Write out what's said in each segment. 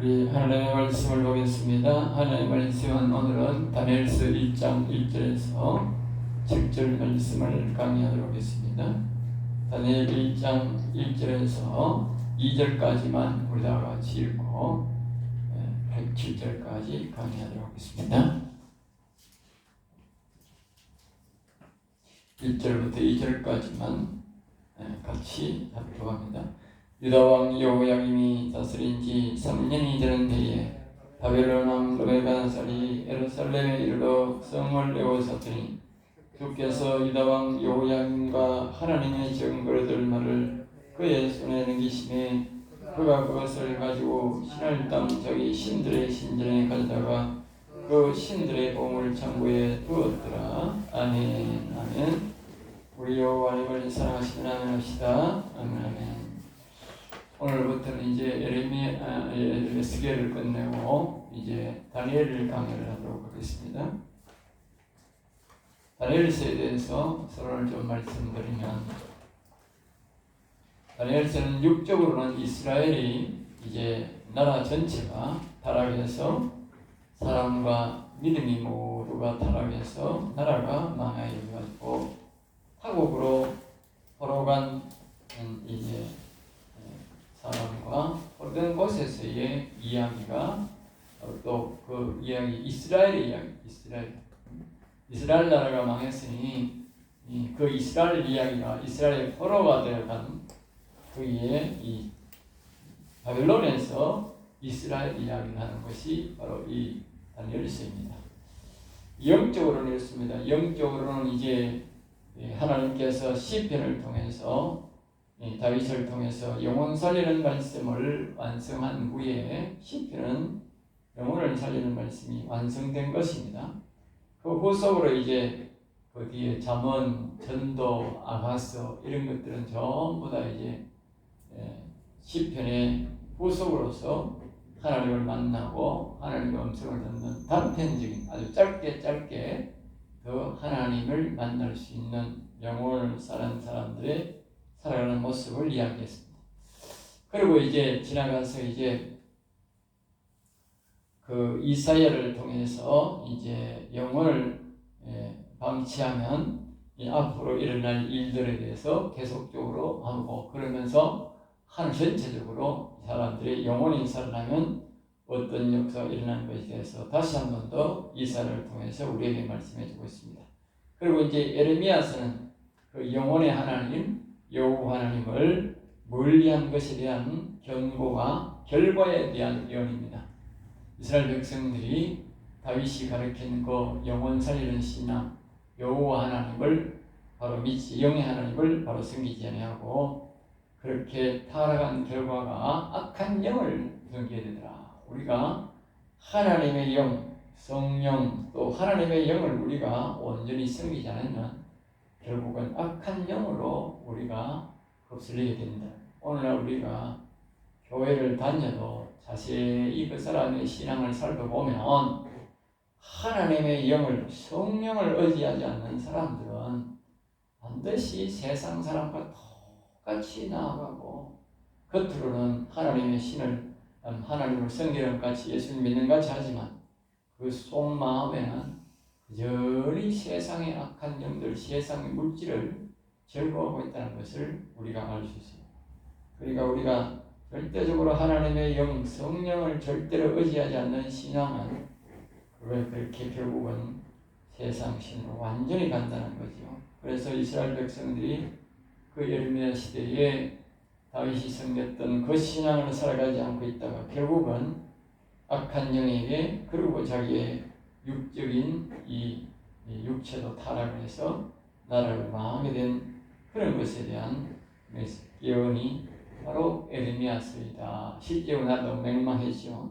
우리 하나님의 말씀을 보겠습니다. 하나님의 말씀은 오늘은 다니엘서 1장 1절에서 7절 말씀을 강의하도록 하겠습니다. 다니엘 1장 1절에서 2절까지만 우리 다 같이 읽고 7절까지 강의하도록 하겠습니다. 1절부터 2절까지만 같이 하도록 합니다. 유다왕 여호야김이 다스린 지 3년이 되는 해에 바벨론 왕 느부갓네살이 예루살렘에 이르러 성을 에워쌌더니 주께서 유다왕 여호야김과 하나님의 증거를 말을 그의 손에 넘기심에 그가 그것을 가지고 신할 땅 저기 신들의 신전에 가져다가 그 신들의 보물 창고에 두었더라. 아멘. 아멘. 우리 여호와 하나님을 사랑하시는 아멘 합시다. 아멘. 아멘. 오늘부터는 이제 에스겔을 끝내고 이제 다니엘을 강의를 하도록 하겠습니다. 다니엘서에 대해서 서론을 좀 말씀드리면, 다니엘서는 육적으로는 이스라엘이 이제 나라 전체가 타락해서 사랑과 믿음이 모두가 타락해서 나라가 망하여가지고 타국으로 돌아간 이제 사람과 모든 곳에서의 이야기가 또 그 이야기 이스라엘의 이야기 이스라엘 나라가 망했으니 그 이스라엘 이야기가 이스라엘의 포로가 되어간 그의 이 바벨론에서 이스라엘 이야기를 하는 것이 바로 이 다니엘서입니다. 영적으로는 이렇습니다. 영적으로는 이제 하나님께서 시편을 통해서 다윗을 통해서 영혼 살리는 말씀을 완성한 후에 시편은 영혼을 살리는 말씀이 완성된 것입니다. 그 후속으로 이제 그 뒤에 잠언, 전도, 아가서 이런 것들은 전부 다 이제 시편의 후속으로서 하나님을 만나고 하나님의 음성을 듣는 단편적인 아주 짧게 그 하나님을 만날 수 있는 영혼을 사는 사람들의 살아가는 모습을 이야기했습니다. 그리고 이제 지나가서 이제 그 이사야를 통해서 이제 영혼을 방치하면 앞으로 일어날 일들에 대해서 계속적으로 하고, 그러면서 하늘 전체적으로 사람들의 영혼이 살아나면 어떤 역사가 일어나는 것에 대해서 다시 한 번 더 이사야를 통해서 우리에게 말씀해 주고 있습니다. 그리고 이제 에레미야서는 그 영혼의 하나님 여호와 하나님을 멀리한 것에 대한 경고와 결과에 대한 예언입니다. 이스라엘 백성들이 다윗이 가르친 그 영혼 살리는 신앙 여호와 하나님을 바로 믿지, 영의 하나님을 바로 섬기지 아니하고 그렇게 타락한 결과가 악한 영을 섬기게 되더라. 우리가 하나님의 영, 성령 또 하나님의 영을 우리가 온전히 섬기지 않으면 결국은 악한 영으로 우리가 흡수되게 됩니다. 오늘날 우리가 교회를 다녀도 자세히 그 사람의 신앙을 살펴보면 하나님의 영을, 성령을 의지하지 않는 사람들은 반드시 세상 사람과 똑같이 나아가고 겉으로는 하나님의 신을, 하나님을 섬기는 같이 예수님 믿는 같이 하지만 그 속마음에는 여전히 세상의 악한 영들, 세상의 물질을 즐거워하고 있다는 것을 우리가 알 수 있습니다. 그러니까 우리가 절대적으로 하나님의 영, 성령을 절대로 의지하지 않는 신앙은 그걸 그렇게 결국은 세상 신으로 완전히 간다는 거죠. 그래서 이스라엘 백성들이 그 예레미야 시대에 다윗이 섬겼던 그 신앙을 살아가지 않고 있다가 결국은 악한 영에게, 그리고 자기의 육적인 이 육체도 타락을 해서 나라를 망하게 된 그런 것에 대한 예언이 바로 에레미야서이다. 실제로 나도 맹망했죠.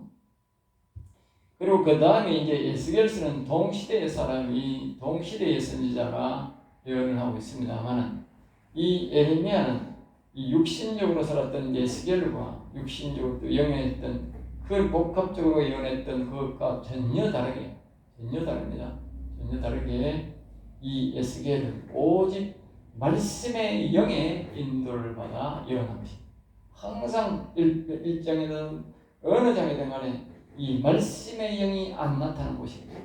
그리고 그 다음에 이제 에스겔서는 동시대의 사람이, 동시대의 선지자가 예언을 하고 있습니다만, 이 에레미야는 이 육신적으로 살았던 에스겔과 육신적으로 또 영했던 그 복합적으로 예언했던 그것과 전혀 다릅니다. 전혀 다르게 이 에스겔은 오직 말씀의 영의 인도를 받아 예언한 것입니다. 항상 일장에는 어느 장이든 간에 이 말씀의 영이 안 나타나는 곳이에요.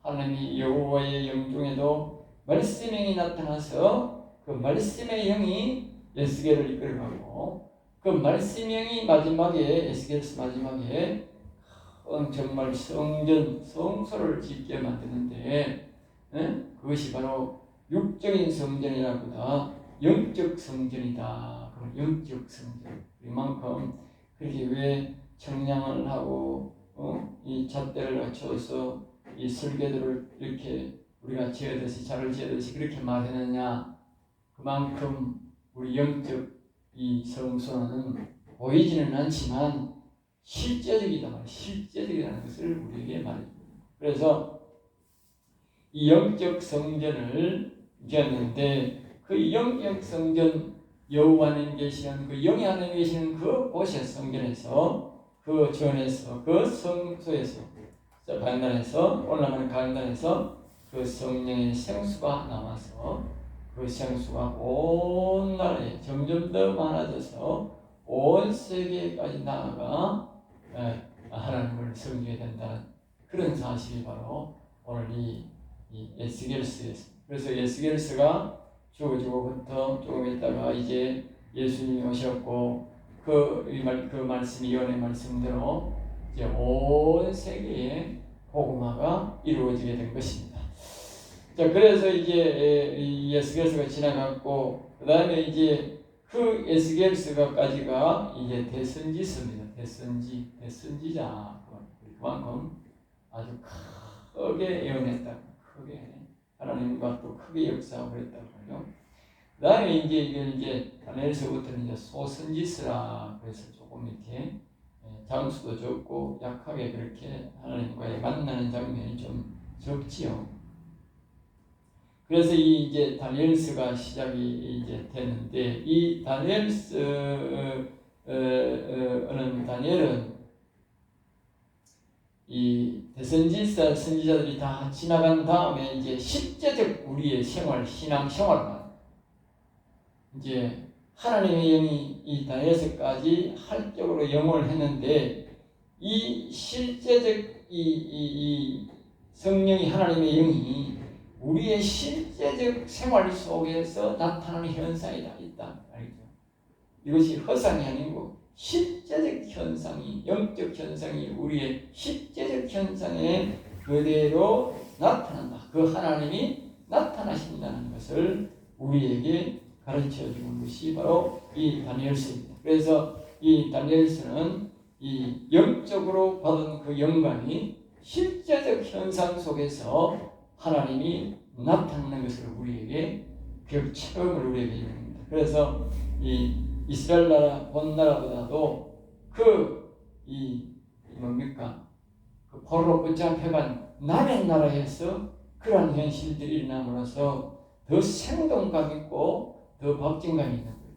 하나님이 여호와의 영 중에도 말씀의 영이 나타나서 그 말씀의 영이 에스겔을 이끌어가고 그 말씀의 영이 마지막에 에스겔서 마지막에 정말 성소를 짓게 만드는데 그것이 바로 육적인 성전이라보다 영적 성전이다. 영적 성전. 이만큼 그렇게 왜 청량을 하고 이 잣대를 갖춰서 이 설계도를 이렇게 우리가 지어듯이 자를 지어듯이 그렇게 말했느냐. 그만큼 우리 영적 이 성소는 보이지는 않지만 실제적이다. 실제적이라는 것을 우리에게 말해줍니다. 그래서 이 영적 성전을 지었는데 그 영적 성전 여호와 하나님 계시는 그 영이 하나님 계시는 그 곳의 성전에서 그 전에서 그 성소에서 강단에서 올라가는 강단에서 그 성령의 생수가 나와서 그 생수가 온 나라에 점점 더 많아져서 온 세계까지 나아가 하나님을 섬기게 된다는 그런 사실이 바로 오늘 이 에스겔서에서 그래서 에스겔서가 죽어지고부터 조금 있다가 이제 예수님이 오셨고 그 말씀이 예언의 말씀대로 이제 온 세계에 복음화가 이루어지게 된 것입니다. 자, 그래서 이제 이 에스겔서가 지나갔고 그 다음에 이제 그 에스겔서가까지가 이제 대선지서입니다. 대선지자 그만큼 아주 크게 예언했다. 크게 하나님과 또 크게 역사하고 그랬다고 하죠. 그 다음에 이제 다니엘서부터는 이제 소선지서라 그래서 조금 이렇게 장수도 적고 약하게 그렇게 하나님과의 만나는 장면이 좀 적지요. 그래서 이제 다니엘서가 시작이 이제 됐는데 이 다니엘서는 다니엘은 이 대선지서 선지자들이 다 지나간 다음에 이제 실제적 우리의 생활, 신앙 생활만 이제 하나님의 영이 이 다니엘서까지 할적으로 영원을 했는데 이 실제적 이 성령이 하나님의 영이 우리의 실제적 생활 속에서 나타나는 현상이 다 있다. 알겠죠? 이것이 허상이 아니고 실제적 현상이, 영적 현상이 우리의 실제적 현상에 그대로 나타난다. 그 하나님이 나타나신다는 것을 우리에게 가르쳐 주는 것이 바로 이 다니엘서입니다. 그래서 이 다니엘서는 이 영적으로 받은 그 영광이 실제적 현상 속에서 하나님이 나타나는 것을 우리에게 그 체험을 우리에게 이릅니다. 그래서 이 이스라엘 나라 본 나라보다도 뭡니까? 그 포로로 붙잡혀간 남의 나라에서 그러한 현실들이 일어남으로써 더 생동감 있고 더 박진감이 있는 거예요.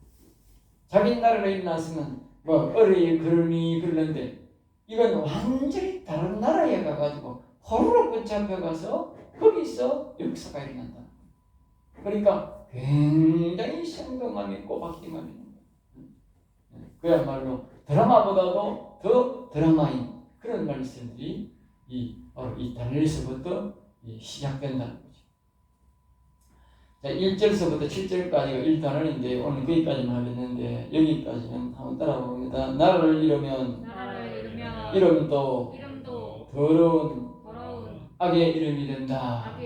자기 나라가 일어났으면 그러니 그러는데 이건 완전히 다른 나라에 가가지고 포로로 붙잡혀가서 거기서 역사가 일어난다. 그러니까 굉장히 생동감 있고 박진감 있는 거예요. 그야말로 드라마보다도 더 드라마인 그런 말씀들이 바로 이 다니엘서부터 시작된다는 거죠. 자, 1절서부터 7절까지가 1단원인데 오늘 거기까지만 하겠는데 여기까지는 한번 따라봅니다. 나라를 잃으면 이름도 더러운 악의 이름이 된다.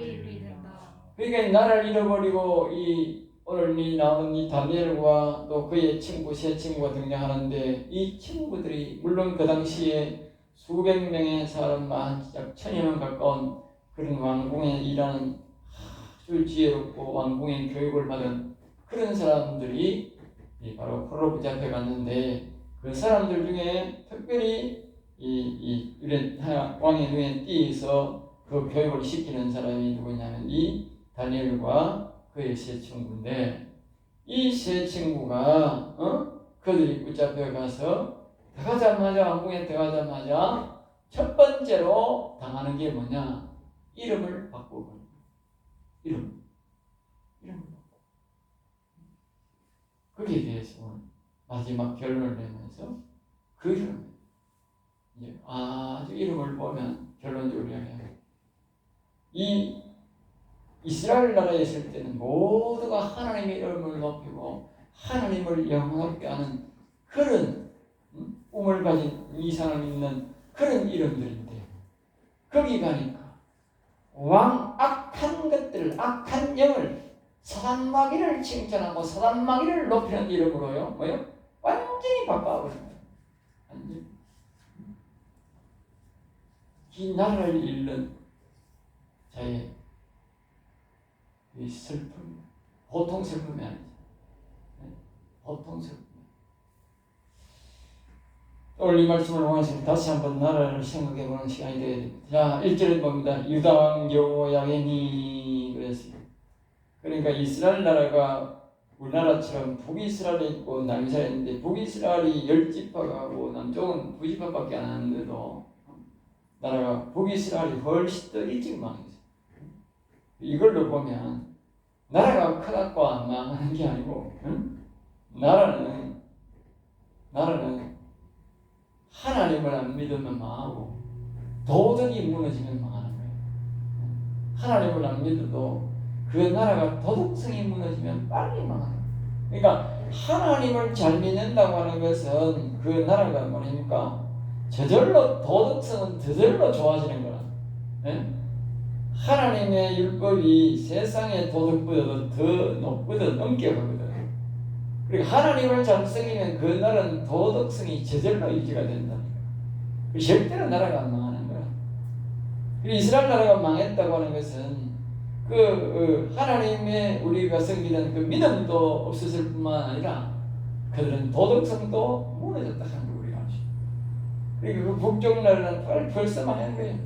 그러니까 나라를 잃어버리고 오늘 나오는 이 다니엘과 또 그의 친구, 세 친구가 등장하는데 이 친구들이 물론 그 당시에 수백 명의 사람, 약 1000여 명 가까운 그런 왕궁에 일하는 아주 지혜롭고 왕궁의 교육을 받은 그런 사람들이 바로 포로로 붙잡혀 갔는데 그 사람들 중에 특별히 이런 왕의 눈에 띄어서 그 교육을 시키는 사람이 누구냐면 이 다니엘과 그의 세 친구인데 이 세 친구가 그들이 붙잡혀 가서 왕궁에 들어가자마자 첫 번째로 당하는 게 뭐냐? 이름을 바꾸고 이름을 바꾸고 거기에 대해서 마지막 결론을 내면서 그 이름 아주 이름을 보면 결론적으로 이야기합니다. 이 이스라엘 나라에 있을 때는 모두가 하나님의 이름을 높이고 하나님을 영화롭게 하는 그런 꿈을 가진 이상을 믿는 그런 이름들인데, 거기 가니까 악한 것들을, 악한 영을, 사단 마귀를 칭찬하고 사단 마귀를 높이는 이름으로요, 뭐요? 완전히 바꿔버린 거예요. 완전히. 이 나라를 잃는 자의 이 슬픔, 보통 슬픔이 아니죠. 보통 슬픔. 오늘 이 말씀을 통해서 다시 한번 나라를 생각해보는 시간이 되어야 됩니다. 자, 1절에 봅니다. 유다왕 여호야긴이 그랬어요. 그러니까 이스라엘 나라가 우리나라처럼 북이스라엘에 있고 남이스라엘에 있는데, 북이스라엘이 10지파가고 남쪽은 9지파밖에 안 하는데도 나라가 북이스라엘이 훨씬 더 일찍 망했어요. 이걸로 보면 나라가 크다고 망하는 게 아니고, 나라는 하나님을 안 믿으면 망하고 도덕이 무너지면 망하는 거예요. 하나님을 안 믿어도 그 나라가 도덕성이 무너지면 빨리 망하는 거예요. 그러니까 하나님을 잘 믿는다고 하는 것은 그 나라가 뭐입니까? 저절로 도덕성은 저절로 좋아지는 거라. 네? 하나님의 율법이 세상의 도덕보다도 더 높거든, 엄격하거든. 그러니까 하나님을 잘 섬기면 그 나라는 도덕성이 저절로 유지가 된다니까. 절대로 나라가 안 망하는 거야. 이스라엘 나라가 망했다고 하는 것은 하나님의 우리가 섬기는 그 믿음도 없었을 뿐만 아니라 그들은 도덕성도 무너졌다 하는 걸 우리가 알죠. 그러니까 그 북쪽 나라는 벌써 망한 거예요.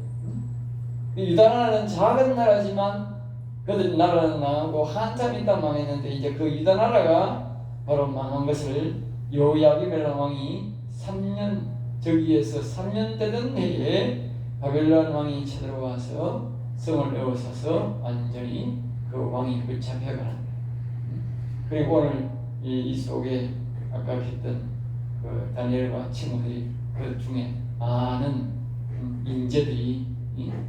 유다 나라는 작은 나라지만 그들 나라는 망하고 한참 있다 망했는데, 이제 그 유다 나라가 바로 망한 것을 여호야김이라는 왕이 3년 저기에서 3년 되던 해에 바벨론 왕이 쳐들어와서 성을 에워싸서 완전히 그 왕이 붙잡혀가는 거예요. 그리고 오늘 이 속에 아까 했던 그 다니엘과 친구들이 그 중에 많은 인재들이,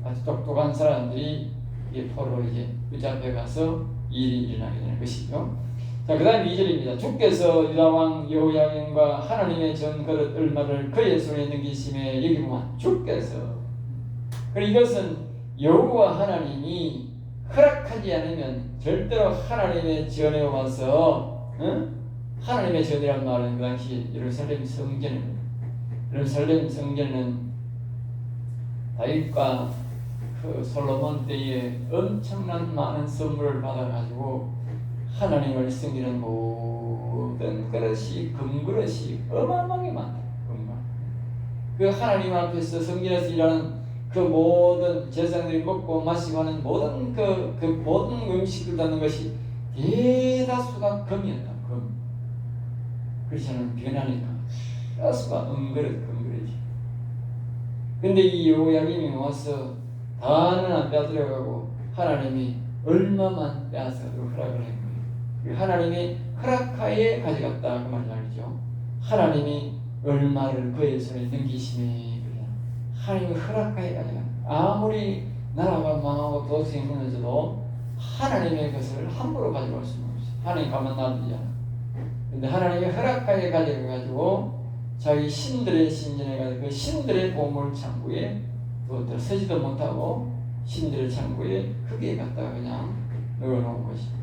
아주 똑똑한 사람들이 포로로 이제 붙잡혀가서 일이 일어나게 되는 것이죠. 자, 그 다음 2절입니다. 주께서 유다왕 여호야김과 하나님의 전그릇 얼마를 그의 손에 넘기심에, 여기 보면 주께서, 그리고 이것은 여호와 하나님이 허락하지 않으면 절대로 하나님의 전에 와서, 하나님의 전이란 말은 그 당시 예루살렘 성전입니다. 예루살렘 성전은 다윗과 그 솔로몬 때에 엄청난 많은 선물을 받아가지고 하나님을 섬기는 모든 그릇이, 금그릇이 어마어마하게 많다. 그 하나님 앞에서 성전에서 일하는 그 모든 제사장들이 먹고 마시고 하는 모든 그 모든 음식을 받는 것이 대다수가 금이었다. 금. 그리스도는 변하니까 다수가 금그릇이. 근데 이 여호야김이 와서 다는 안 빼앗으려고 하나님이 얼마만 빼앗으려고 허락을 한 거예요. 하나님이 허락하에 가져갔다, 그 말을 알죠. 하나님이 얼마를 그의 손에 넘기심에, 하나님이 허락하에 가져간다. 아무리 나라가 망하고 도성이 무너져도 하나님의 것을 함부로 가져갈 수는 없어요. 하나님 가만 놔두잖아. 근데 하나님이 허락하에 가져가가지고 자기 신들의 신전에 가서 그 신들의 보물 창고에 또 서지도 못하고 신들의 창고에 크게 갖다가 그냥 넣어놓은 것입니다.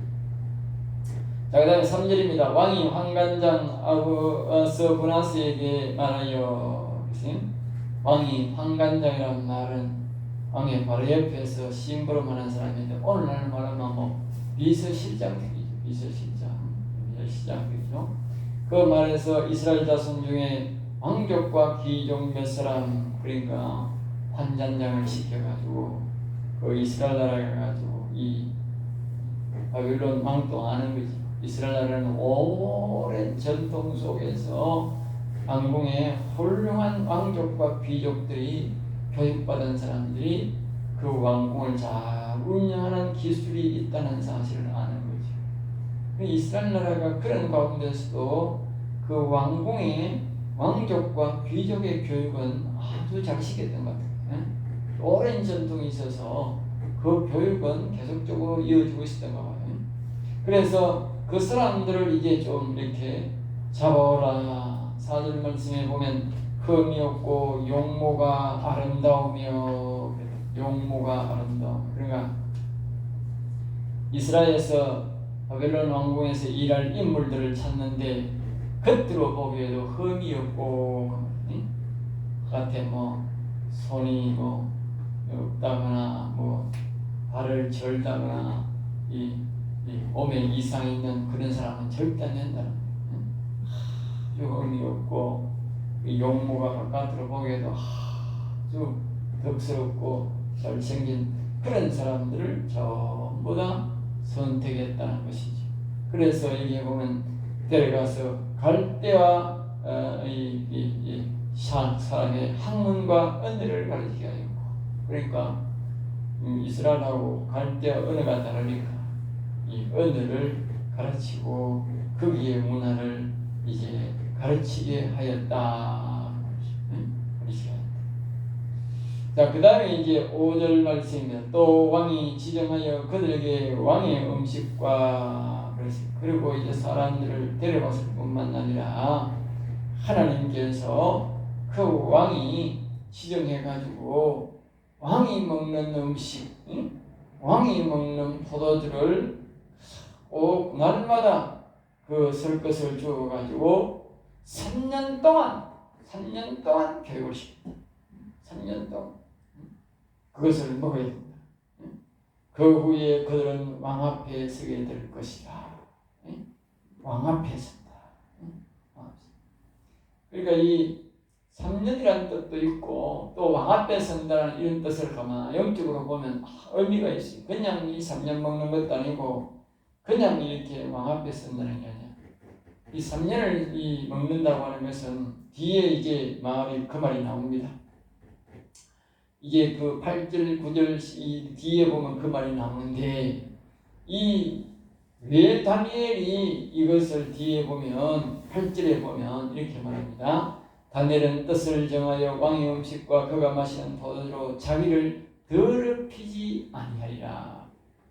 자, 그 다음에 3절입니다. 왕이 환관장 서브나스에게 말하여, 왕이 환관장이라는 말은 왕의 바로 옆에서 심부름하는 사람인데, 오늘날 말하면 뭐 비서실장이죠. 비서실장이죠. 그 말에서 이스라엘 자손 중에 왕족과 귀족 몇 사람, 그러니까 환관장을 시켜가지고 그 이스라엘 나라에 가지고 이 바빌론 왕동하는 거지. 이스라엘 나라는 오랜 전통 속에서 왕궁의 훌륭한 왕족과 귀족들이 교육받은 사람들이 그 왕궁을 잘 운영하는 기술이 있다는 사실을 아는 거죠. 이스라엘 나라가 그런 가운데서도 그 왕궁의 왕족과 귀족의 교육은 아주 잘 시켰던 것 같아요. 오랜 전통이 있어서 그 교육은 계속적으로 이어지고 있었던 것 같아요. 그래서 그 사람들을 이제 좀 이렇게 잡아오라. 4절 말씀에 보면 흠이 없고 용모가 아름다우며, 용모가 아름다워. 그러니까 이스라엘에서 바벨론 왕궁에서 일할 인물들을 찾는데 겉으로 보기에도 흠이 없고, 겉에 뭐 손이 뭐 없다거나 뭐 발을 절다거나 이 몸에 이상이 있는 그런 사람은 절대 안 된다는 거예요. 아주 흠이 없고 용모가 바깥으로 보기에도 아주 덕스럽고 잘생긴 그런 사람들을 전부 다 선택했다는 것이지. 그래서 여기에 보면 데려가서 갈대와 사람의 학문과 언어를 가르치게 하였고, 그러니까 이스라엘하고 갈대와 언어가 다르니까 이 언어를 가르치고 거기에 문화를 이제 가르치게 하였다. 자, 그 다음에 이제 5절 말씀입니다. 또 왕이 지정하여 그들에게 왕의 음식과, 그리고 이제 사람들을 데려왔을 뿐만 아니라 하나님께서 그 왕이 지정해가지고 왕이 먹는 음식, 왕이 먹는 포도주를 꼭 날마다 그 설 것을 주어가지고 3년 동안 교육을 시킵니다. 3년 동안 그것을 먹어야 됩니다. 그 후에 그들은 왕 앞에 서게 될 것이다. 왕 앞에 선다. 그러니까 이 3년이라는 뜻도 있고 또 왕 앞에 선다는 이런 뜻을 가만 영적으로 보면 의미가 있어요. 그냥 이 3년 먹는 것도 아니고 그냥 이렇게 왕 앞에 선다는 게 아니야. 이 3년을 먹는다고 하는 것은 뒤에 이제 그 말이 나옵니다. 이게 그 8절, 9절 이 뒤에 보면 그 말이 나오는데, 왜 다니엘이 이것을 뒤에 보면 8절에 보면 이렇게 말합니다. 다니엘은 뜻을 정하여 왕의 음식과 그가 마시는 포도주로 자기를 더럽히지 아니하리라.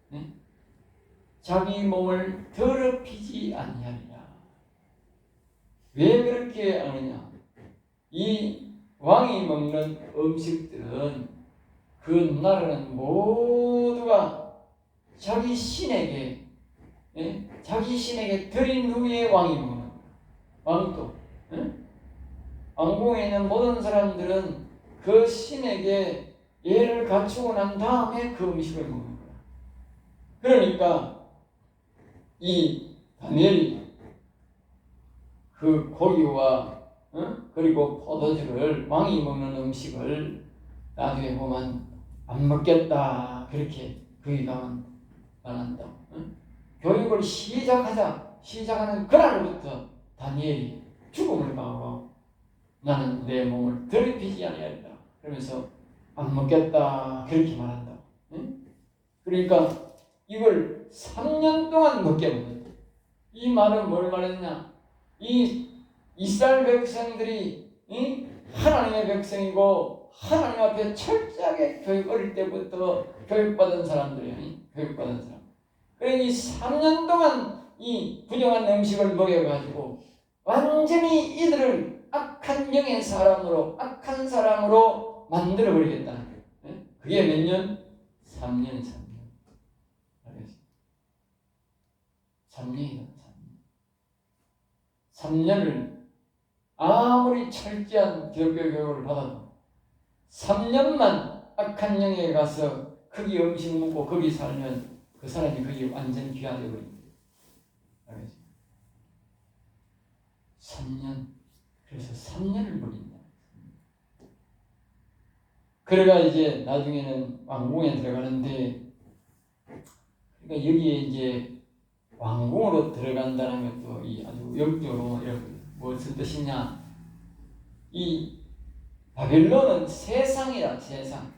네? 자기 몸을 더럽히지 아니하리라. 왜 그렇게 하느냐? 이 왕이 먹는 음식들은 그 나라는 모두가 자기 신에게 드린 후에 왕이 먹는 거예요. 왕도 왕궁에 있는 모든 사람들은 그 신에게 예를 갖추고 난 다음에 그 음식을 먹는 거예요. 그러니까 이 다니엘이 그 고기와 그리고 포도주를 왕이 먹는 음식을 나중에 보면 안 먹겠다 그렇게 거기 가면 말한다. 교육을 시작하는 그날부터 다니엘이 죽음을 각오하고 나는 내 몸을 더럽히지 아니하리라 그러면서 안 먹겠다 그렇게 말한다. 그러니까 이걸 3년 동안 먹게 먹는다. 이 말은 뭘 말했냐? 이 이스라엘 백성들이 하나님의 백성이고 하나님 앞에 철저하게 어릴 때부터 교육받은 사람들이에요. 교육받은 사람. 그러니 이 3년 동안 이 부정한 음식을 먹여가지고 완전히 이들을 악한 영의 사람으로, 악한 사람으로 만들어버리겠다는 거예요. 그게 몇 년? 3년. 3년이다. 3년을 아무리 철저한 기독교 교육을 받아도 3년만 악한 영에 가서 거기 음식 먹고 거기 살면 그 사람이 거기 완전 귀화되어 버립니다. 알겠죠? 3년. 그래서 3년을 버린다. 그래가 이제 나중에는 왕궁에 들어가는데, 그러니까 여기에 이제 왕궁으로 들어간다는 것도 아주 영적으로 무슨 뜻이냐? 이 바벨론은 세상이라, 세상.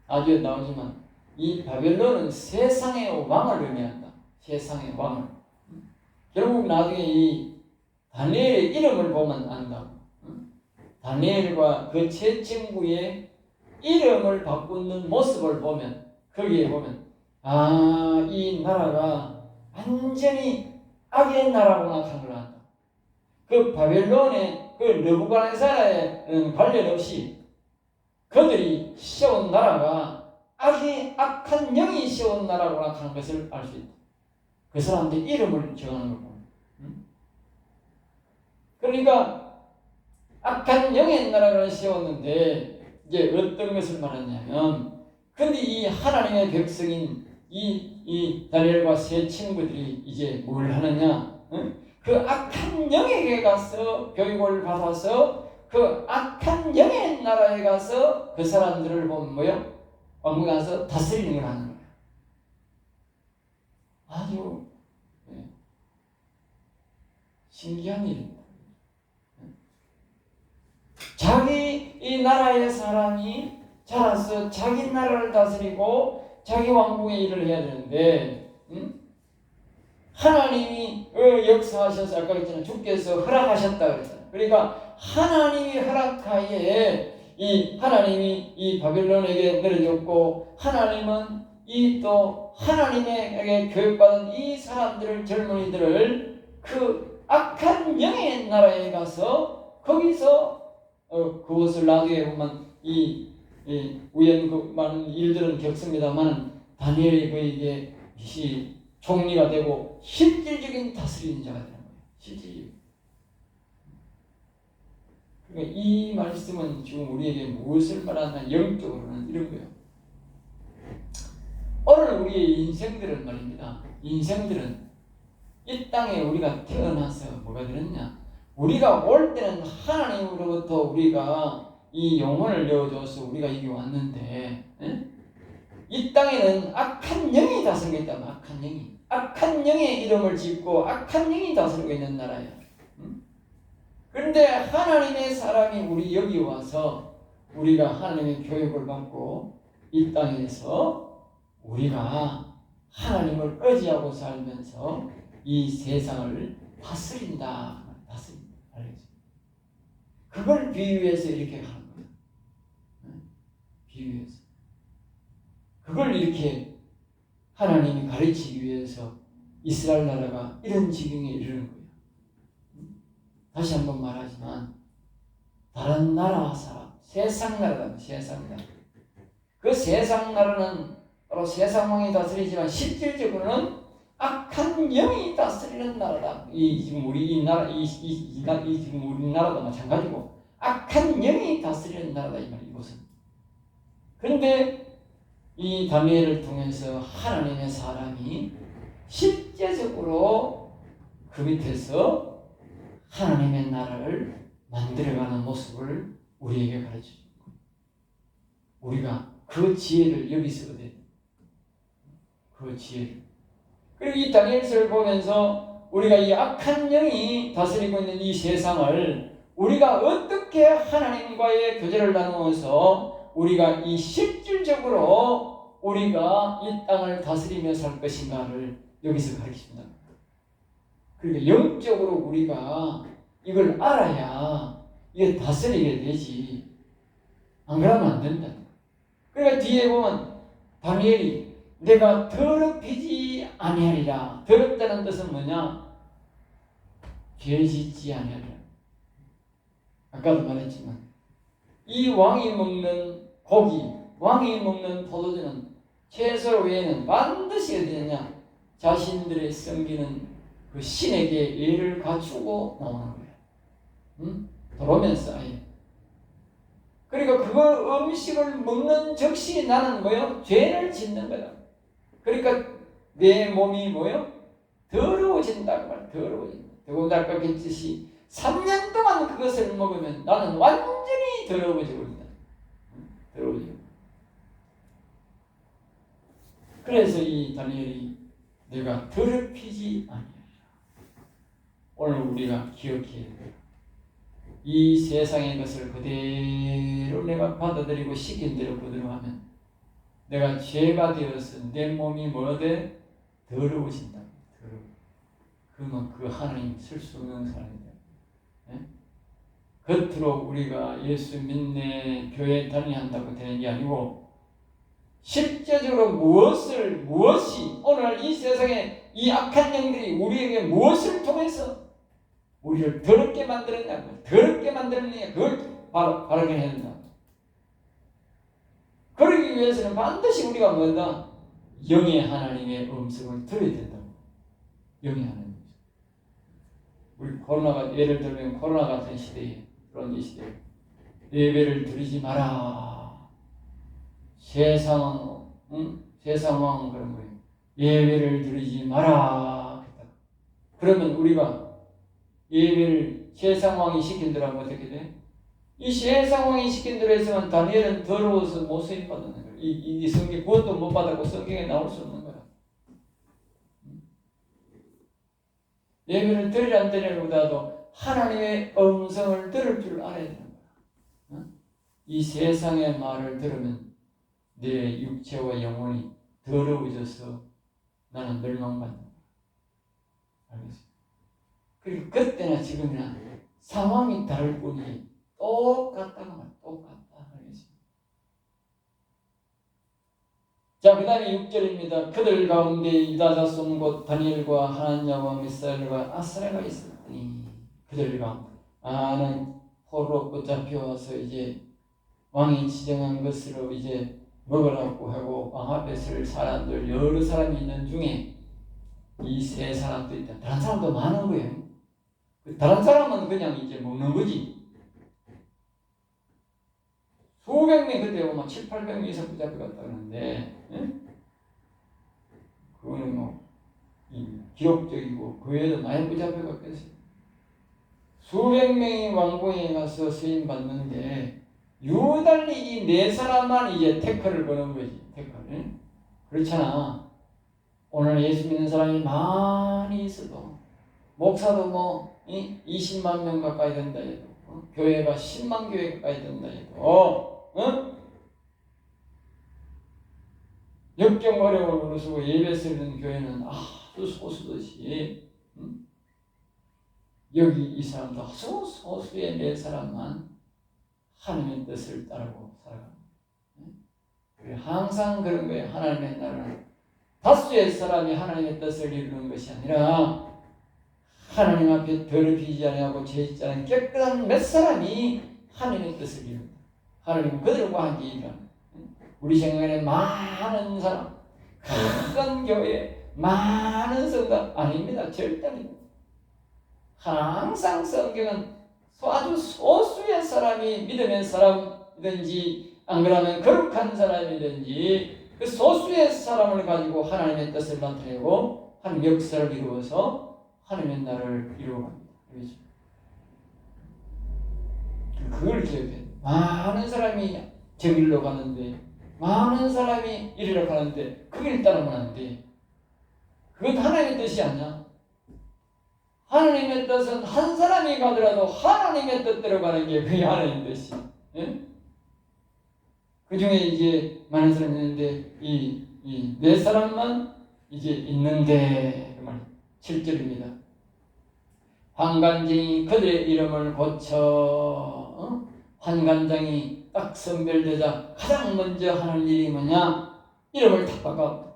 아주 나오지만 이 바벨론은 세상의 왕을 의미한다. 세상의 왕을. 결국 나중에 이 다니엘의 이름을 보면 안다고. 다니엘과 그 세 친구의 이름을 바꾸는 모습을 보면, 거기에 보면 이 나라가 완전히 악의 나라구나 하는 걸 안다. 그 바벨론의 그 느부갓네살에 관련 없이 그들이 세운 나라가 악한 영이 세운 나라구나 하는 것을 알 수 있다. 그 사람들 이름을 정하는 걸 보면. 그러니까 악한 영의 나라를 세웠는데 이제 어떤 것을 말하냐면, 근데 이 하나님의 백성인 이 다니엘과 세 친구들이 이제 뭘 하느냐? 그 악한 영에게 가서 교육을 받아서 그 악한 영의 나라에 가서 그 사람들을 보면 뭐요? 왕국에 가서 다스리는 걸 하는 거예요. 아주 신기한 일입니다. 자기 이 나라의 사람이 자라서 자기 나라를 다스리고 자기 왕궁의 일을 해야 되는데, 하나님이 역사하셔서 아까 했잖아요. 주께서 허락하셨다 그랬잖아요. 그러니까 하나님이 허락하에 이 하나님이 이 바벨론에게 내려줬고, 하나님은 이 또 하나님에게 교육받은 이 사람들을, 젊은이들을 그 악한 영의 나라에 가서 거기서 그것을 나중에 보면 이 우연 많은 일들은 겪습니다만, 다니엘이 그에게 총리가 되고 실질적인 다스리는 자가 되는 거예요. 실질적인. 그러니까 이 말씀은 지금 우리에게 무엇을 말하나, 영적으로는 이런 거예요. 오늘 우리의 인생들은 말입니다. 인생들은 이 땅에 우리가 태어나서 뭐가 되느냐? 우리가 올 때는 하나님으로부터 우리가 이 영혼을 내어줘서 우리가 여기 왔는데, 이 땅에는 악한 영이 다스리고 있다면, 악한 영의 이름을 짓고 악한 영이 다스리고 있는 나라예요. 그런데 하나님의 사람이 우리 여기 와서 우리가 하나님의 교육을 받고 이 땅에서 우리가 하나님을 의지하고 살면서 이 세상을 다스린다. 알겠습니다. 그걸 비유해서 이렇게 하는 거예요. 비유해서. 그걸 이렇게 하나님이 가르치기 위해서 이스라엘 나라가 이런 지경에 이르는 거예요. 다시 한번 말하지만, 다른 나라 사람, 세상 나라다. 세상 나라. 그 세상 나라는 바로 세상 왕이 다스리지만 실질적으로는 악한 영이 다스리는 나라다. 지금 우리 이 나라, 지금 우리나라도 마찬가지고 악한 영이 다스리는 나라다 이 말이에요. 이곳은. 그런데 이 다니엘을 통해서 하나님의 사람이 실제적으로 그 밑에서 하나님의 나라를 만들어가는 모습을 우리에게 가르쳐 줍니다. 우리가 그 지혜를 여기서 얻어야 됩니다. 그 지혜를. 그리고 이 다니엘서를 보면서 우리가 이 악한 영이 다스리고 있는 이 세상을 우리가 어떻게 하나님과의 교제를 나누어서 우리가 이 실질적으로 우리가 이 땅을 다스리며 살 것인가를 여기서 가르칩니다. 그러니까 영적으로 우리가 이걸 알아야 이게 다스리게 되지. 안 그러면 안 된다. 그러니까 뒤에 보면 다니엘이 내가 더럽히지 아니하리라. 더럽다는 뜻은 뭐냐? 죄 짓지 아니하리라. 아까도 말했지만 이 왕이 먹는 고기, 왕이 먹는 포도주는 채소 외에는 반드시 어디냐? 자신들의 섬기는 그 신에게 예를 갖추고 나오는 거예요. 들어오면서 아예. 그러니까 그걸 음식을 먹는 즉시 나는 뭐요? 죄를 짓는 거다. 그러니까 내 몸이 뭐요? 더러워진다고 말. 더러워진다. 더군다나 아까 했듯이 3년 동안 그것을 먹으면 나는 완전히 더러워져 버린다. 더러워져. 그래서 이 다니엘이 내가 더럽히지 아니하리라. 오늘 우리가 기억해야 돼요. 이 세상의 것을 그대로 내가 받아들이고 시킨 대로 그대로 하면 내가 죄가 되어서 내 몸이 뭐돼? 더러워진다. 그러면 그 하나님 쓸 수 없는 사람이다. 네? 겉으로 우리가 예수 믿네 교회 다니한다고 되는 게 아니고 실제적으로 무엇이 오늘 이 세상에 이 악한 영들이 우리에게 무엇을 통해서 우리를 더럽게 만들었냐고, 더럽게 만들었느냐, 그걸 발견해야 된다. 그러기 위해서는 반드시 우리가 뭐다? 영의 하나님의 음성을 들어야 된다. 영의 하나님. 우리 코로나가 예를 들면 코로나 같은 시대에 그런 이 시대에 예배를 드리지 마라. 세상은 세상왕 그런 거예요. 예배를 드리지 마라. 그러면 우리가 예배를 세상왕이 시킨 대로 하면 어떻게 돼? 이 세상왕이 시킨 대로 했으면 다니엘은 더러워서 못 쓰임받는 거예요. 이 성경 구원도 못 받았고 성경에 나올 수 없는 거야. 예배를 드리지 안 드리려고도 하나님의 음성을 들을 줄 알아야 되는 거야. 이 세상의 말을 들으면 내 육체와 영혼이 더러워져서 나는 멸망받는 거야. 알겠어요? 그리고 그때나 지금이나 상황이 다를 뿐이 똑같다고 말이야. 똑같다. 알겠어요? 자, 그 다음에 6절입니다. 그들 가운데 유다 자손 곧 다니엘과 하나냐와 미사엘과 아스라가 있었더니 그들 가운데 는 포로로 붙잡혀와서 이제 왕이 지정한 것으로 이제 먹으라고 하고 왕 앞에 설 사람들 여러 사람이 있는 중에 이 세 사람도 있다. 다른 사람도 많은 거예요. 다른 사람은 그냥 이제 먹는 거지. 수백 명 그때 보면 7, 800명 이상 붙잡혀갔다 그러는데 그거는 뭐 기록적이고 그 외에도 많이 붙잡혀갔겠어요. 수백 명이 왕궁에 가서 수임 받는데 유달리 이 네 사람만 이제 태클을 거는 거지. 태클. 그렇잖아. 오늘 예수 믿는 사람이 많이 있어도 목사도 뭐 20만 명 가까이 된다 해도 교회가 10만 교회 가까이 된다 해도 역경 어려움을 무릅쓰고 예배 드리는 교회는 아주 소수듯이 여기 이 사람도 소수의 네 사람만 하나님의 뜻을 따르고 살아갑니다. 항상 그런 거예요. 하나님의 나라는 다수의 사람이 하나님의 뜻을 이루는 것이 아니라 하나님 앞에 더럽히지 아니하고 죄짓지 않은 깨끗한 몇 사람이 하나님의 뜻을 이룬다. 하나님은 그들과 함께 일하는. 우리 생각에 많은 사람, 큰 교회, 많은 성도 아닙니다. 절대 아닙니다. 항상 성경은 아주 소수의 사람이 믿음의 사람이든지 안 그러면 거룩한 사람이든지 그 소수의 사람을 가지고 하나님의 뜻을 나타내고 하나님의 역사를 이루어서 하나님의 나라를 이루어갑니다. 그렇죠? 그걸 기억해. 많은 사람이 저 길로 가는데 많은 사람이 이리로 가는데 그 길 따르면 안 돼. 그건 하나님의 뜻이 아니야. 하나님의 뜻은 한 사람이 가더라도 하나님의 뜻대로 가는 게 그게 하나님의 뜻이야. 예? 그 중에 이제 많은 사람이 있는데 이 네 사람만 이제 있는데 그 말 7절입니다. 환관장이 그들의 이름을 고쳐 환관장이 딱 선별되자 가장 먼저 하는 일이 뭐냐? 이름을 탁 바꿔.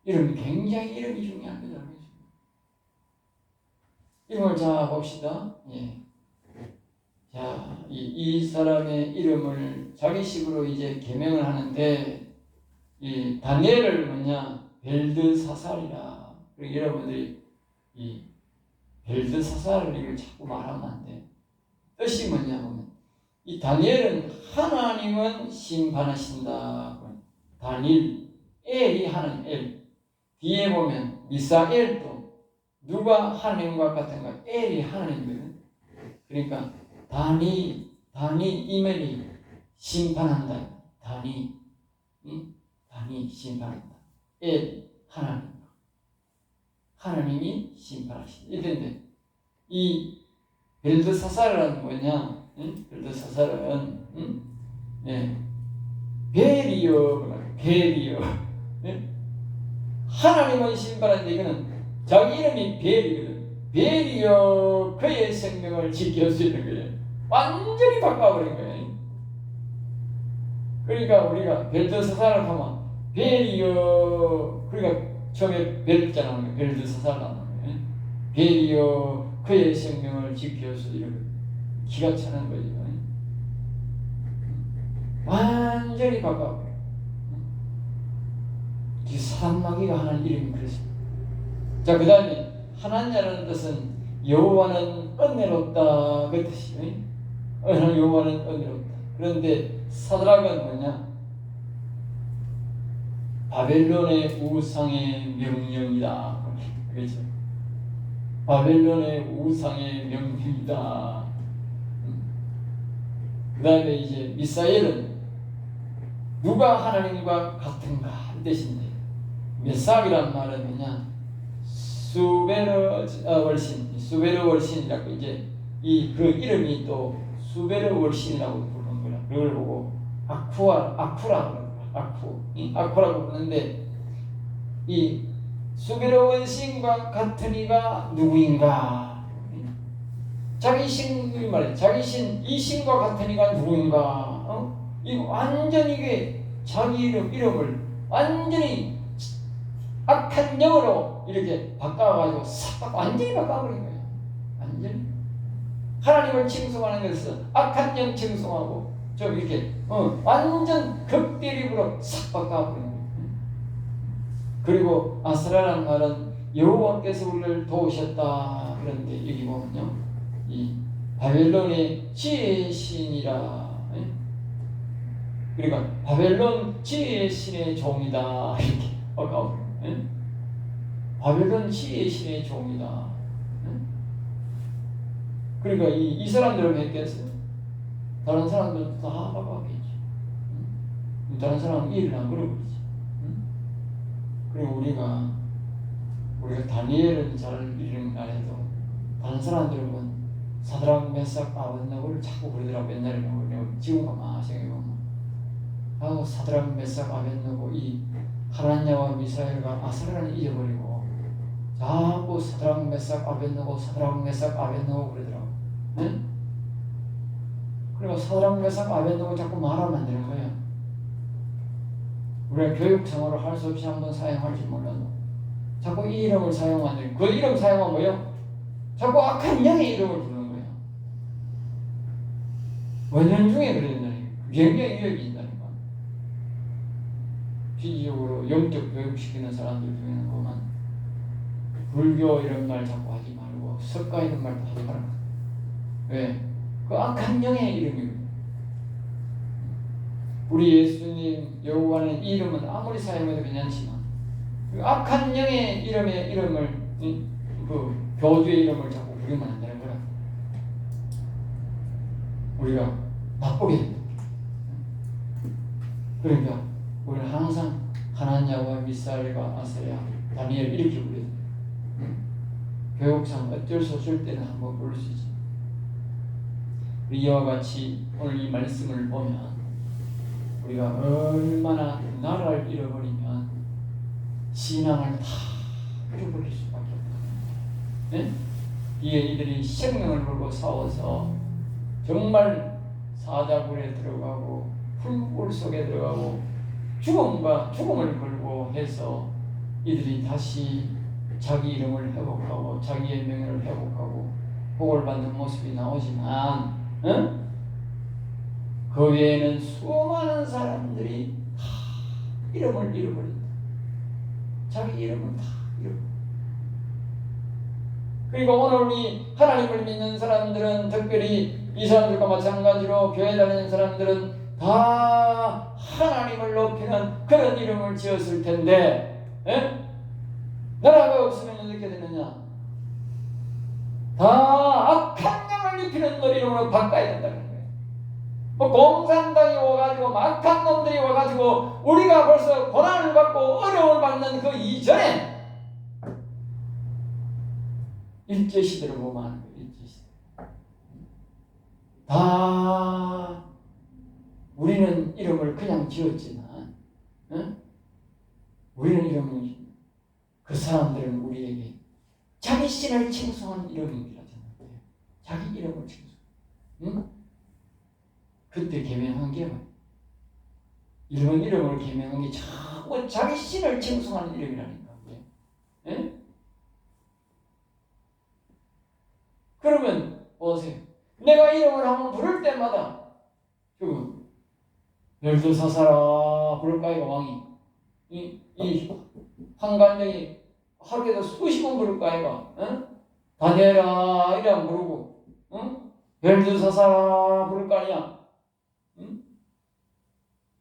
이름이 굉장히 이름이 중요한 거죠. 이름을 자 봅시다. 예. 자, 이 사람의 이름을 자기식으로 이제 개명을 하는데 이 다니엘을 뭐냐? 벨드사살이라. 그리고 여러분들이 이 벨드사살을 이걸 자꾸 말하면 안 돼. 뜻이 뭐냐면 이 다니엘은 하나님은 심판하신다. 다니엘, 엘이 하나님, 엘. 뒤에 보면 미사엘도 누가 하나님과 같은가? 엘이 하나님이거든. 그러니까 다니 이멜이 심판한다. 다니 심판한다. 엘 하나님. 하나님이 심판하신다. 이랬는데 이 벨드사살은 뭐냐? 벨드사살은 벨이요. 하나님은 심판하는데 이거는 자기 이름이 벨이거든. 벨이여 그의 생명을 지킬 수 있는 거예요. 완전히 바꿔버린 거예요. 그러니까 우리가 벨드사사를 하면 벨이여, 그러니까 처음에 벨자 나오는 거예요. 벨드사사 나오는 거예요. 벨이여 그의 생명을 지킬 수 있는, 기가 차는 거죠. 완전히 바꿔버려요. 이 사람마귀가 하는 이름이 그렇습니다. 자, 그 다음에 하나님이라는 뜻은 여호와는 은혜롭다 그 뜻이에요. 여호와는 은혜롭다. 그런데 사드락은 뭐냐? 바벨론의 우상의 명령이다. 그렇죠? 바벨론의 우상의 명령이다. 그 다음에 이제 미사엘은 누가 하나님과 같은가 한 뜻인데, 메삭이란 말은 뭐냐? 수베르 월신, 수베르 월신이라고 이제 그 이름이 또 수베르 월신이라고 부르는 거야. 그걸 보고 아쿠라고 그러는 아쿠라고 부르는데, 이 수베르 월신과 같은 이가 누구인가? 자기 신이 말이야. 자기 신, 이 신과 같은 이가 누구인가? 이거 완전히 이게 자기 이름을 완전히 악한 영으로 이렇게 바꿔가지고 완전히 바꿔버린 거예요. 완전히 하나님을 칭송하는 것은 악한 영 칭송하고 좀 이렇게 완전 극대립으로 싹 바꿔버린 거예요. 그리고 아스라라는 말은 여호와께서 우리를 도우셨다. 그런데 여기 보면요, 이 바벨론의 지혜의 신이라. 그러니까 바벨론 지혜의 신의 종이다. 이렇게 바꿔버린. 바벨론 지혜의 신의 종이다. 그러니까 이 사람들은 했겠어요? 다른 사람들도 다 바꿔겠지. 다른 사람은 일을 안 그러고있지. 그리고 우리가 다니엘은 잘 이름 안 해도 다른 사람들은 사드락 메삭 아벳네고를 자꾸 부르더라고. 옛날에 지금 가만 생각해보면 사드락 메삭 아벳네고 이 하나냐와 미사엘과 아스라를 잊어버리고 자꾸 사드락 메삭 아벳네고 사드락 메삭 아벳네고 그러더라고. 네? 그리고 사드락 메삭 아벳네고 자꾸 말하면 안 되는 거예요. 우리가 교육생활을 할 수 없이 한번 사용할지 몰라도 자꾸 이 이름을 사용하면 안 돼요. 그 이름 사용하면 뭐예요? 자꾸 악한 영의 이름을 부르는 거예요. 원년 중에 그래야 된다는 거예요. 굉장히 위협이 있다는 거예요. 피지적으로 영적 교육시키는 사람들 중에는 보면 불교 이런 말 자꾸 하지 말고 석가 이런 말도 하지 말고. 왜? 그 악한 영의 이름이거든요. 우리 예수님 여호와는 이 이름은 아무리 사용해도 괜찮지만 그 악한 영의 이름을 그 교주의 이름을 자꾸 부르면 안 되는 거라. 우리가 나쁘게 된다. 그러니까 우리는 항상 하나냐와 미사엘과 아세야, 다니엘 이렇게 부르야 돼. 교육상 어쩔 수 없을 때는 한번 부를 수 있지. 이와 같이 오늘 이 말씀을 보면 우리가 얼마나 나라를 잃어버리면 신앙을 다 잃어버릴 수밖에 없다. 네? 이들이 생명을 걸고 싸워서 정말 사자굴에 들어가고 풀물 속에 들어가고 죽음을 걸고 해서 이들이 다시 자기 이름을 회복하고 자기의 명예를 회복하고 복을 받는 모습이 나오지만 그 외에는 수많은 사람들이 다 이름을 잃어버린다. 자기 이름을 다 잃어버린다. 그리고 오늘 우리 하나님을 믿는 사람들은, 특별히 이 사람들과 마찬가지로 교회 다니는 사람들은 다 하나님을 높이는 그런 이름을 지었을 텐데, 나라가 없으면 어떻게 되느냐? 다 악한 영을 입히는 이름으로 바꿔야 된다는 거예요. 뭐 공산당이 와가지고 악한 놈들이 와가지고 우리가 벌써 고난을 받고 어려움을 받는 그 이전에 일제시대를 보면 하는 거예요. 일제시대. 다 우리는 이름을 그냥 지었지만 우리는 이름을 그 사람들은 우리에게 자기 신을 칭송하는 이름입니다. 자기 이름을 칭송. 응? 그때 계명한 게 뭐야? 이름을 계명한 게 자꾸 자기 신을 칭송하는 이름이라니까. 예? 그러면 보세요. 내가 이름을 한번 부를 때마다 벨드사사라 부를까 이거 왕이 이 한간령이 하루에도 수십 번 부를까 이거 다니엘아 이래 부르고 벨드사사라 부를 거 아니야.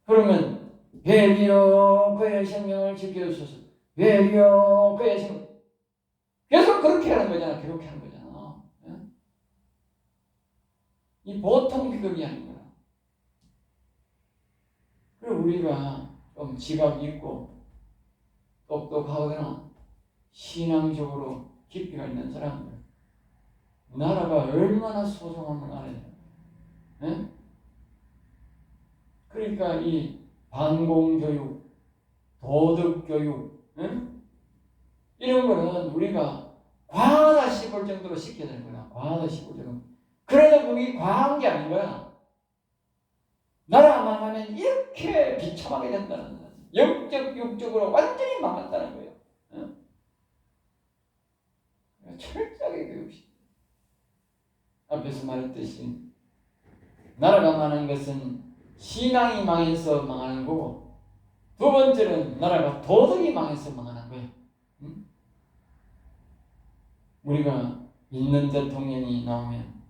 그러면 벨이여 그의 생명을 지켜주소서. 벨이여 그의 생명. 계속 그렇게 하는 거잖아. 그렇게 하는 거잖아. 이 보통 비극이 아닌 거야. 그리고 우리가 좀 지각이 있고 똑똑하거나 신앙적으로 깊이가 있는 사람들, 나라가 얼마나 소중함을 알아야 돼. 그러니까 이 반공교육, 도덕교육, 이런 거는 우리가 과하다 싶을 정도로 시켜야 되는 거야. 과하다 싶을 정도로. 그래도 그게 과한 게 아닌 거야. 나라 망하면 이렇게 비참하게 된다는 거야. 영적, 육적으로 완전히 망한다는 거예요. 철저하게 교육시. 앞에서 말했듯이 나라가 망하는 것은 신앙이 망해서 망하는 거고, 두 번째는 나라가 도덕이 망해서 망하는 거예요. 우리가 있는 대통령이 나오면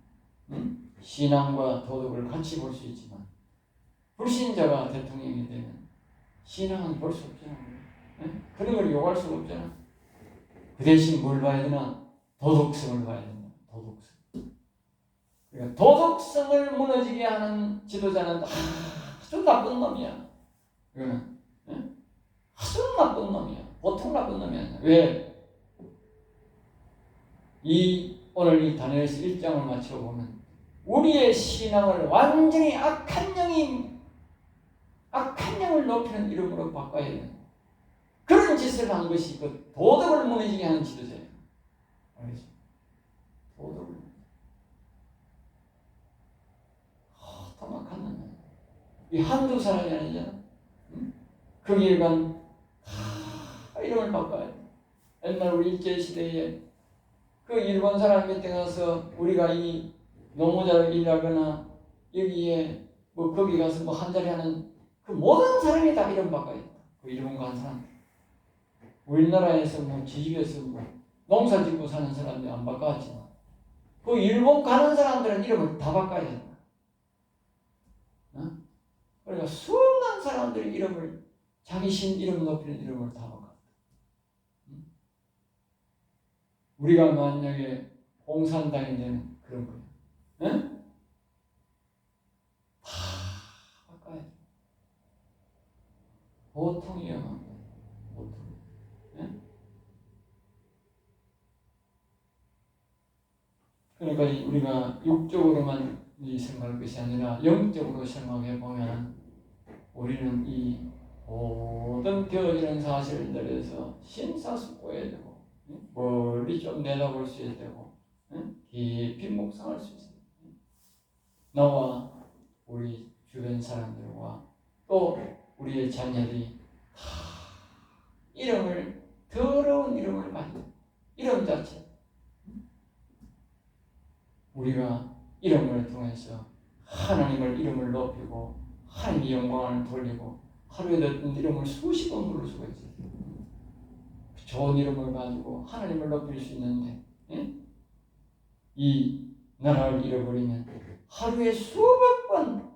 신앙과 도덕을 같이 볼 수 있지만 불신자가 대통령이 되면 신앙은 볼 수 없잖아. 그런 걸 요구할 수가 없잖아. 그 대신 뭘 봐야 되나? 도덕성을 봐야 된다. 도덕성. 그러니까 도덕성을 무너지게 하는 지도자는 아주 나쁜 놈이야. 이거는 아주 나쁜 놈이야. 보통 나쁜 놈이 아니야. 왜? 오늘 이 다니엘서 1장을 맞춰보면 우리의 신앙을 완전히 악한 영을 높이는 이름으로 바꿔야 돼요. 그런 짓을 한 것이 그 도덕을 무너지게 하는 지도자예요. 알겠죠? 도덕을. 타막한 놈이야. 이 한두 사람이 아니잖아. 그 일간 이름을 바꿔야 돼. 옛날 우리 일제시대에 그 일본 사람 밑에 가서 우리가 이 노무자를 일하거나 여기에 뭐 거기 가서 뭐 한 자리 하는 그 모든 사람이 다 이름 바꿔야 돼. 그 일본 간 사람. 우리나라에서 뭐 지집에서 뭐 농사 짓고 사는 사람들이 안 바꿔왔지만 그 일본 가는 사람들은 이름을 다 바꿔야 된다. 그러니까 수많은 사람들이 이름을 자기 신 이름 높이는 이름을 다 바꿨다. 우리가 만약에 공산당이 되는 그런 거예요. 다 바꿔야 돼. 보통 위험한 거예요. 보통. 그러니까 우리가 육적으로만 생각할 것이 아니라 영적으로 생각해 보면 우리는 이 모든 되어지는 사실들에서 심사숙고해야 되고 멀리 좀 내다볼 수 있어야 되고 깊이 묵상할 수 있어요. 나와 우리 주변 사람들과 또 우리의 자녀들이 다 더러운 이름을 가지고 이름 자체 우리가 이름을 통해서 하나님을 이름을 높이고 하나님의 영광을 돌리고 하루에 어떤 이름을 수십 번 부를 수가 있어요. 좋은 이름을 가지고 하나님을 높일 수 있는데 이 나라를 잃어버리면 하루에 수백 번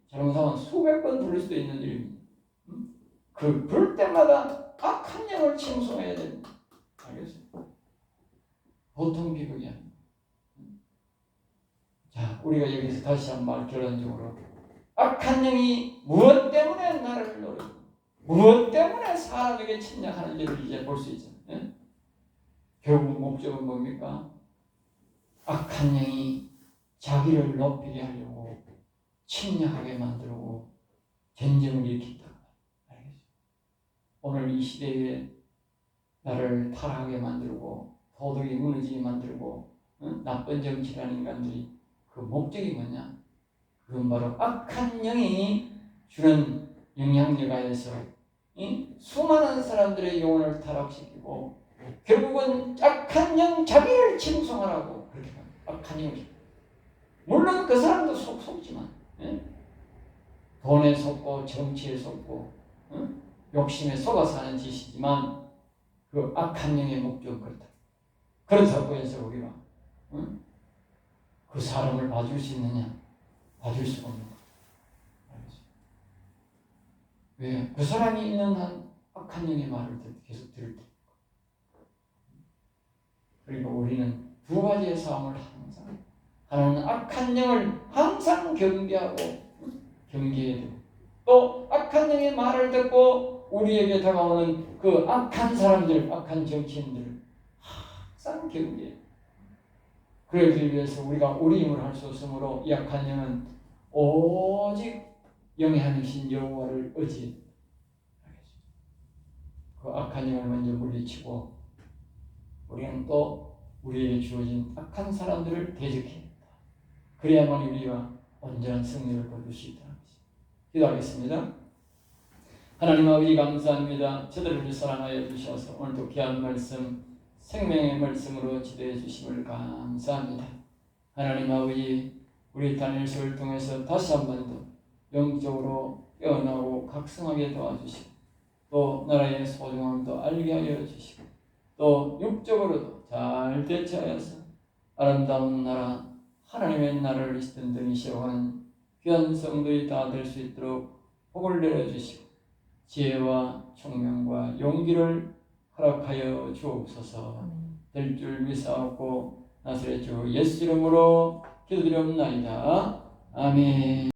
잘못하면 수백 번 부를 수도 있는 이름입니다. 그 부를 때마다 악한 영을 칭송해야 됩니다. 알겠어요? 보통 비극이 아닙니다. 자, 우리가 여기서 다시 한번 결론적으로 악한 영이 무엇 때문에 나를 노리고 무엇 때문에 사람에게 침략하는지를 이제 볼 수 있잖아요. 결국 목적은 뭡니까? 악한 영이 자기를 높이게 하려고 침략하게 만들고 전쟁을 일으킨다. 알겠죠? 오늘 이 시대에 나를 타락하게 만들고 도덕이 무너지게 만들고 나쁜 정치라는 인간들이 그 목적이 뭐냐? 그건 바로 악한 영이 주는 영향력 하에서 수많은 사람들의 영혼을 타락시키고 결국은 악한 영 자기를 칭송하라고 그렇게 합니다. 악한 영이. 물론 그 사람도 속지만 돈에 속고 정치에 속고 욕심에 속아 사는 짓이지만 그 악한 영의 목적은 그렇다. 그렇다고 해서 우리가 그 사람을 봐줄 수 있느냐? 봐줄 수가 없는 거예요. 왜? 그 사람이 있는 한 악한 영의 말을 계속 들을 때. 그리고 우리는 두 가지의 싸움을 항상 하나는 악한 영을 항상 경계하고 경계해야 되고 또 악한 영의 말을 듣고 우리에게 다가오는 그 악한 사람들, 악한 정치인들을 항상 경계해. 그러기 위해서 우리가 우리 힘을 할 수 없으므로 이 악한 영은 오직 영의 하나님 여호와를 의지해. 그 악한 영을 먼저 물리치고 우리는 또 우리에게 주어진 악한 사람들을 대적해야 합니다. 그래야만 우리가 온전한 승리를 거둘 수 있다는 것입니다. 기도하겠습니다. 하나님 아버지 감사합니다. 저들을 사랑하여 주셔서 오늘도 귀한 말씀 생명의 말씀으로 지도해 주심을 감사합니다. 하나님 아버지 우리 다니엘서를 통해서 다시 한 번 더 영적으로 깨어나고 각성하게 도와주시고 또 나라의 소중함도 알게 하여 주시고 또 육적으로도 잘 대처하여서 아름다운 나라 하나님의 나라를 든든히시오 하는 귀한 성도이 다 될 수 있도록 복을 내려주시고 지혜와 총명과 용기를 허락하여 주옵소서. 될 줄 믿사옵고 나사렛 주 예수 이름으로 기도드리옵나이다. 아멘.